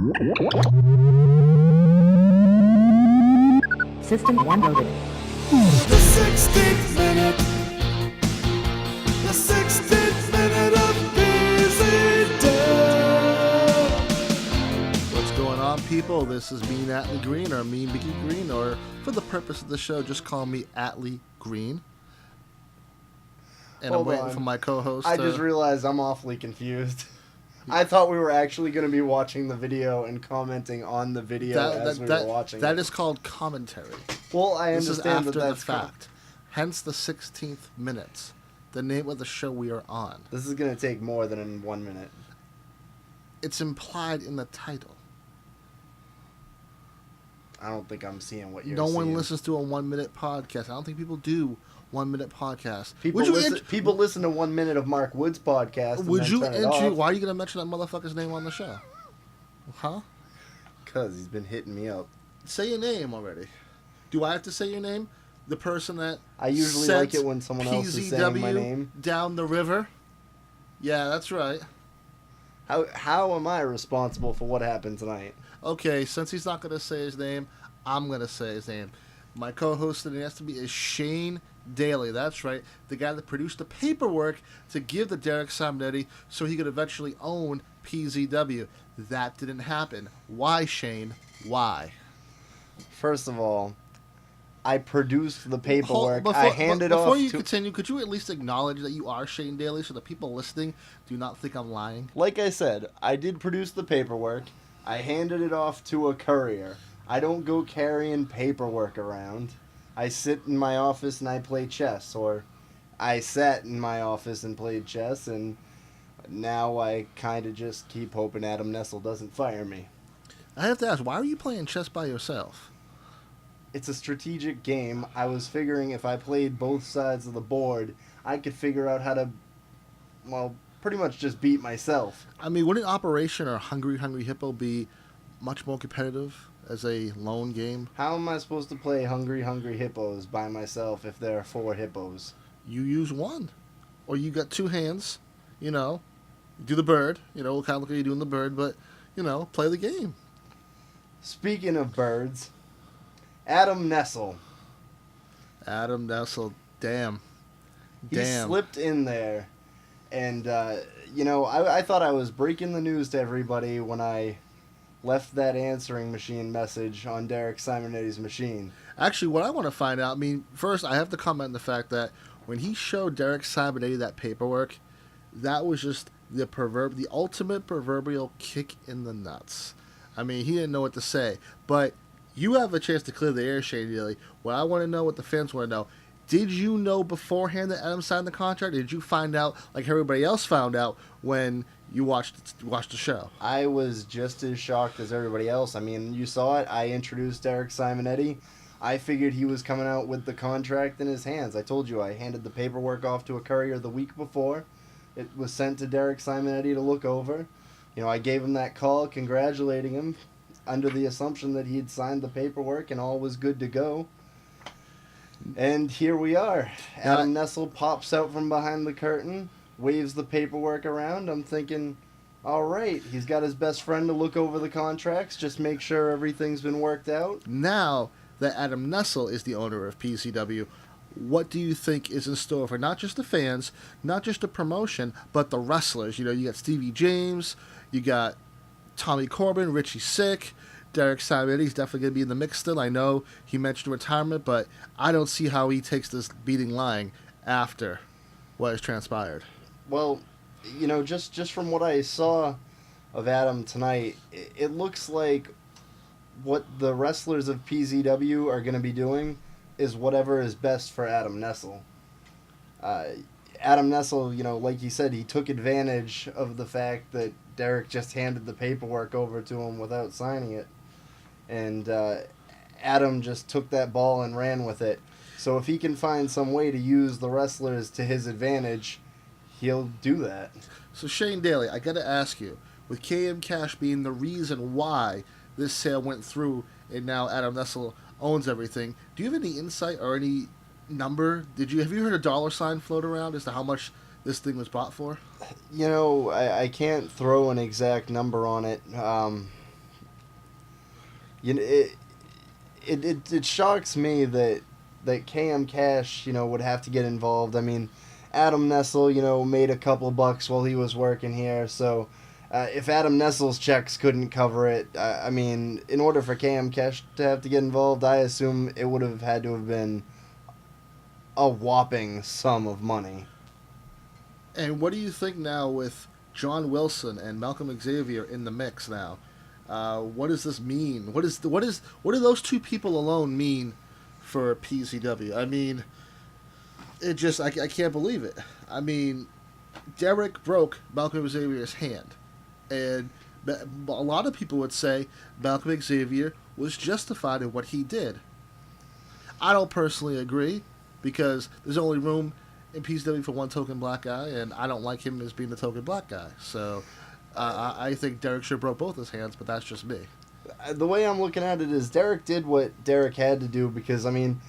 System downloaded. The 16th minute. The 16th minute of PZW. What's going on, people? This is me, Atlee Greene, or me, Mickey Green, or for the purpose of the show, just call me Atlee Greene. And Hold I'm waiting on. for my co-host. I just realized I'm awfully confused. I thought we were actually going to be watching the video and commenting on the video as we were watching That it. is called commentary. Well, I This is understand after that the that's fact. Hence the 16th minute, the name of the show we are on. This is going to take more than 1 minute. It's implied in the title. I don't think I'm seeing what you're No seeing. one listens to a 1 minute podcast. I don't think people do 1 minute podcasts. People listen to 1 minute of Mark Wood's podcast. Would you turn it enter? off Why are you going to mention that motherfucker's name on the show? Huh? because he's been hitting me up. Say your name already. Do I have to say your name? The person that I usually sent like it when someone else is saying my PZW name. down the river? Yeah, that's right. How am I responsible for what happened tonight? Okay, since he's not going to say his name, I'm going to say his name. My co-host today has to be is Shane Daly. That's right, the guy that produced the paperwork to give to Derek Simonetti so he could eventually own PZW. That didn't happen. Why, Shane? Why? First of all, I produced the paperwork. Before I handed off Before you to... continue, could you at least acknowledge that you are Shane Daly so the people listening do not think I'm lying? Like I said, I did produce the paperwork. I handed it off to a courier. I don't go carrying paperwork around. I sit in my office and I play chess, or I sat in my office and played chess, and now I kind of just keep hoping Adam Nessel doesn't fire me. I have to ask, why are you playing chess by yourself? It's a strategic game. I was figuring if I played both sides of the board, I could figure out how to, well, pretty much just beat myself. I mean, wouldn't Operation or Hungry Hungry Hippo be much more competitive as a lone game? How am I supposed to play Hungry Hungry Hippos by myself if there are 4 hippos? You use one. Or you got 2 hands, you know, do the bird, you know, kind of look like you're doing the bird, but, you know, play the game. Speaking of birds, Adam Nessel. Adam Nessel, damn. He Damn. slipped in there. And, you know, I thought I was breaking the news to everybody when I left that answering machine message on Derek Simonetti's machine. Actually, what I want to find out, I mean, first, I have to comment on the fact that when he showed Derek Simonetti that paperwork, that was just the ultimate proverbial kick in the nuts. I mean, he didn't know what to say. But you have a chance to clear the air, Shane Daly. What I want to know, what the fans want to know, did you know beforehand that Adam signed the contract? Or did you find out like everybody else found out when you watched the show? I was just as shocked as everybody else. I mean, you saw it. I introduced Derek Simonetti. I figured he was coming out with the contract in his hands. I told you I handed the paperwork off to a courier the week before. It was sent to Derek Simonetti to look over. You know, I gave him that call congratulating him under the assumption that he had signed the paperwork and all was good to go. And here we are. Adam Nessel pops out from behind the curtain, waves the paperwork around. I'm thinking, all right, he's got his best friend to look over the contracts, just make sure everything's been worked out. Now that Adam Nessel is the owner of PCW, what do you think is in store for not just the fans, not just the promotion, but the wrestlers? You know, you got Stevie James, you got Tommy Corbin, Richie Sick, Derek Simonetti's definitely going to be in the mix still. I know he mentioned retirement, but I don't see how he takes this beating lying after what has transpired. Well, you know, just from what I saw of Adam tonight, it looks like what the wrestlers of PZW are going to be doing is whatever is best for Adam Nessel. Adam Nessel, you know, like you said, he took advantage of the fact that Derek just handed the paperwork over to him without signing it. And Adam just took that ball and ran with it. So if he can find some way to use the wrestlers to his advantage, he'll do that. So Shane Daly, I got to ask you, with KM Cash being the reason why this sale went through and now Adam Nessel owns everything, do you have any insight or any number? Have you heard a dollar sign float around as to how much this thing was bought for? You know, I can't throw an exact number on it. You know, it shocks me that KM Cash, would have to get involved. I mean, Adam Nessel, made a couple bucks while he was working here, so if Adam Nessel's checks couldn't cover it, I mean, in order for KM Cash to have to get involved, I assume it would have had to have been a whopping sum of money. And what do you think now with John Wilson and Malcolm Xavier in the mix now? What does this mean? What do those two people alone mean for PZW? I mean, I can't believe it. I mean, Derek broke Malcolm Xavier's hand, and a lot of people would say Malcolm Xavier was justified in what he did. I don't personally agree, because there's only room in PZW for one token black guy, and I don't like him as being the token black guy. So I think Derek should have broke both his hands, but that's just me. The way I'm looking at it is Derek did what Derek had to do, because, I mean,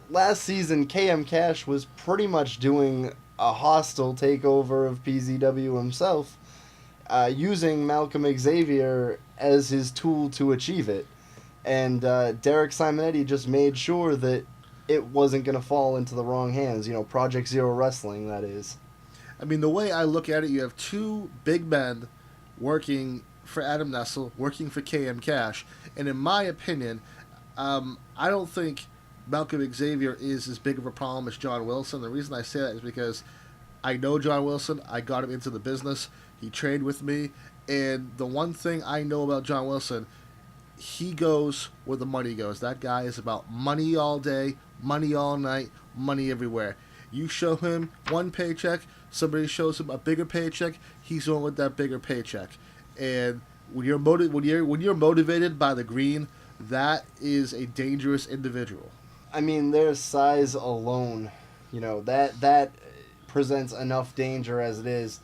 last season KM Cash was pretty much doing a hostile takeover of PZW himself, using Malcolm Xavier as his tool to achieve it. And Derek Simonetti just made sure that it wasn't going to fall into the wrong hands. Project Zero Wrestling, that is. I mean, the way I look at it, you have two big men working for Adam Nessel, working for KM Cash, and in my opinion, I don't think Malcolm Xavier is as big of a problem as John Wilson. The reason I say that is because I know John Wilson. I got him into the business. He trained with me, and the one thing I know about John Wilson, he goes where the money goes. That guy is about money all day, money all night, money everywhere. You show him one paycheck, somebody shows him a bigger paycheck, he's going with that bigger paycheck. And when you're motivated by the green, that is a dangerous individual. I mean, their size alone, that presents enough danger as it is.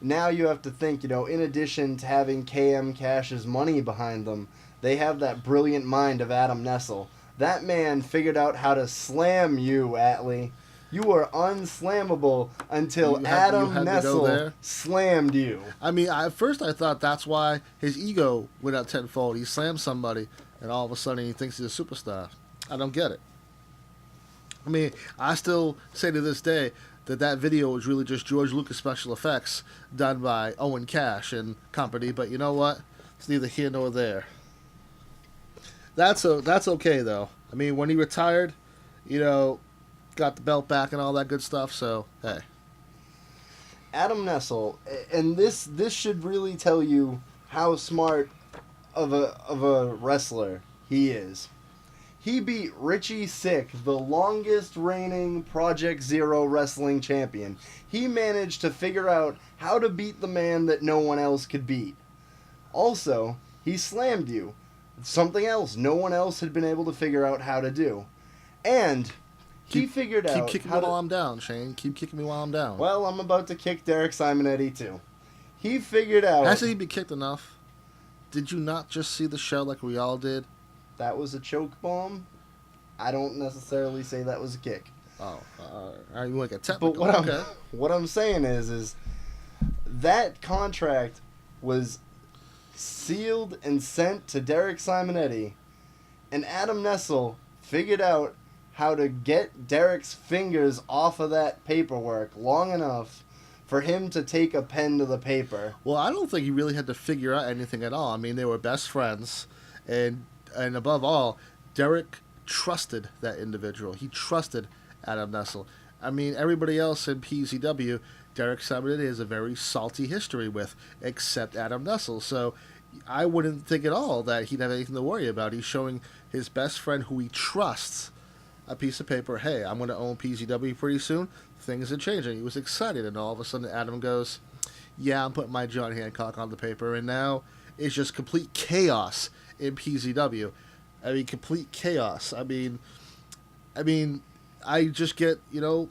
Now you have to think, in addition to having KM Cash's money behind them, they have that brilliant mind of Adam Nessel. That man figured out how to slam you, Atlee. You were unslammable until Adam Nessel slammed you. I mean, at first I thought that's why his ego went up tenfold. He slammed somebody, and all of a sudden he thinks he's a superstar. I don't get it. I mean, I still say to this day that video was really just George Lucas special effects done by Owen Cash and company, but you know what? It's neither here nor there. That's okay, though. I mean, when he retired, got the belt back and all that good stuff, so, hey. Adam Nessel, and this should really tell you how smart of a wrestler he is. He beat Richie Sick, the longest reigning Project Zero Wrestling champion. He managed to figure out how to beat the man that no one else could beat. Also, he slammed you. Something else no one else had been able to figure out how to do. And he figured out... Keep kicking me while I'm down, Shane. Keep kicking me while I'm down. Well, I'm about to kick Derek Simonetti, too. He figured out... Hasn't he been kicked enough? Did you not just see the show like we all did? That was a choke bomb. I don't necessarily say that was a kick. Oh, you want to get technical? But what I'm saying is that contract was sealed and sent to Derek Simonetti, and Adam Nessel figured out how to get Derek's fingers off of that paperwork long enough for him to take a pen to the paper. Well, I don't think he really had to figure out anything at all. I mean, they were best friends, and above all, Derek trusted that individual. He trusted Adam Nessel. I mean, everybody else in PZW, Derek Simonetti has a very salty history with, except Adam Nessel. So I wouldn't think at all that he'd have anything to worry about. He's showing his best friend, who he trusts, a piece of paper. Hey, I'm going to own PZW pretty soon. Things are changing. He was excited, and all of a sudden Adam goes, yeah, I'm putting my John Hancock on the paper, and now it's just complete chaos in PZW. I mean, complete chaos. I mean, I just get, I'm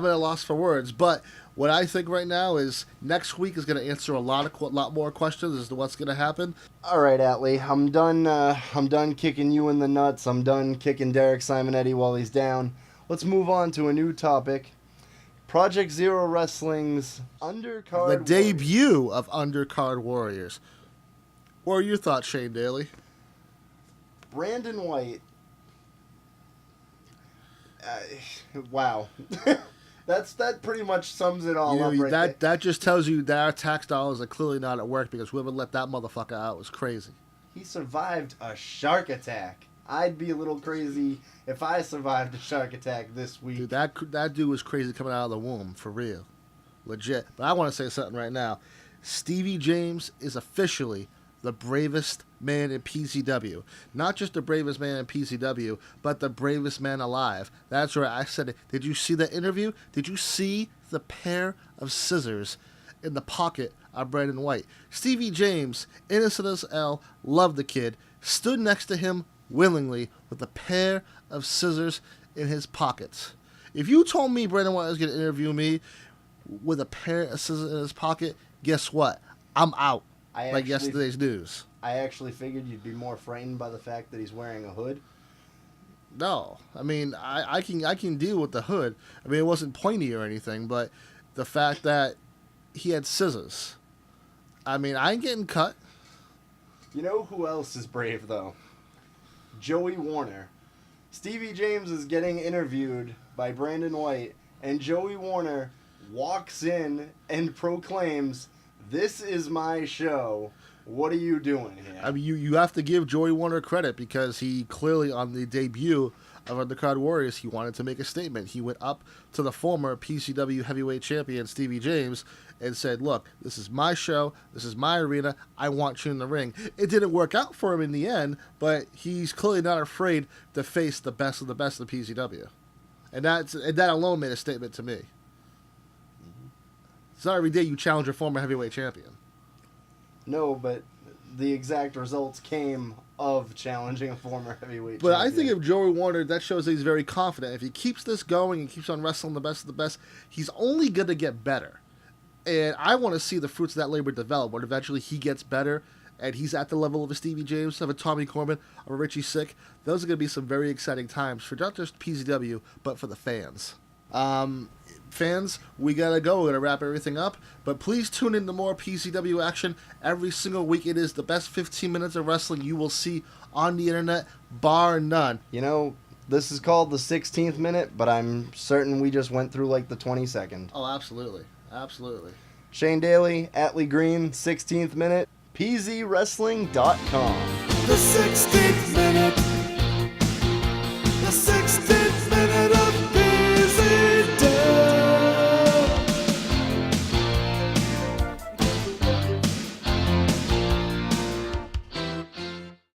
at a loss for words. But what I think right now is next week is going to answer a lot more questions as to what's going to happen. All right, Atlee, I'm done kicking you in the nuts. I'm done kicking Derek Simonetti while he's down. Let's move on to a new topic. Project Zero Wrestling's Undercard The debut of Undercard Warriors. What are your thoughts, Shane Daly? Brandon White. Wow. That pretty much sums it all up right there. That just tells you that our tax dollars are clearly not at work, because whoever let that motherfucker out was crazy. He survived a shark attack. I'd be a little crazy if I survived a shark attack this week. Dude, that dude was crazy coming out of the womb, for real. Legit. But I want to say something right now. Stevie James is officially the bravest man in PZW. Not just the bravest man in PZW, but the bravest man alive. That's right, I said it. Did you see that interview? Did you see the pair of scissors in the pocket of Brandon White? Stevie James, innocent as hell, loved the kid, stood next to him willingly with a pair of scissors in his pockets. If you told me Brandon White was going to interview me with a pair of scissors in his pocket, guess what? I'm out. Like yesterday's news. I actually figured you'd be more frightened by the fact that he's wearing a hood. No, I mean I can deal with the hood. I mean, it wasn't pointy or anything, but the fact that he had scissors. I mean, I ain't getting cut. You know who else is brave though? Joey Warner. Stevie James is getting interviewed by Brandon White, and Joey Warner walks in and proclaims, "This is my show. What are you doing here?" I mean, you have to give Joey Warner credit, because he clearly, on the debut of Undercard Warriors, he wanted to make a statement. He went up to the former PCW heavyweight champion, Stevie James, and said, "Look, this is my show. This is my arena. I want you in the ring." It didn't work out for him in the end, but he's clearly not afraid to face the best of the best of PCW. And that alone made a statement to me. It's not every day you challenge your former heavyweight champion. No, but the exact results came of challenging a former heavyweight But champion. I think if Joey Warner, that shows that he's very confident. If he keeps this going and keeps on wrestling the best of the best, he's only going to get better. And I want to see the fruits of that labor develop, when eventually he gets better and he's at the level of a Stevie James, of a Tommy Corbin, of a Richie Sick. Those are going to be some very exciting times for not just PZW, but for the fans. Fans, we gotta go. We're gonna wrap everything up, but please tune in to more PCW action every single week. It is the best 15 minutes of wrestling you will see on the internet, bar none. You know, this is called the 16th minute, but I'm certain we just went through like the 22nd. Oh, absolutely, absolutely. Shane Daly, Atlee Greene, 16th minute, PZWrestling.com. The 16th minute.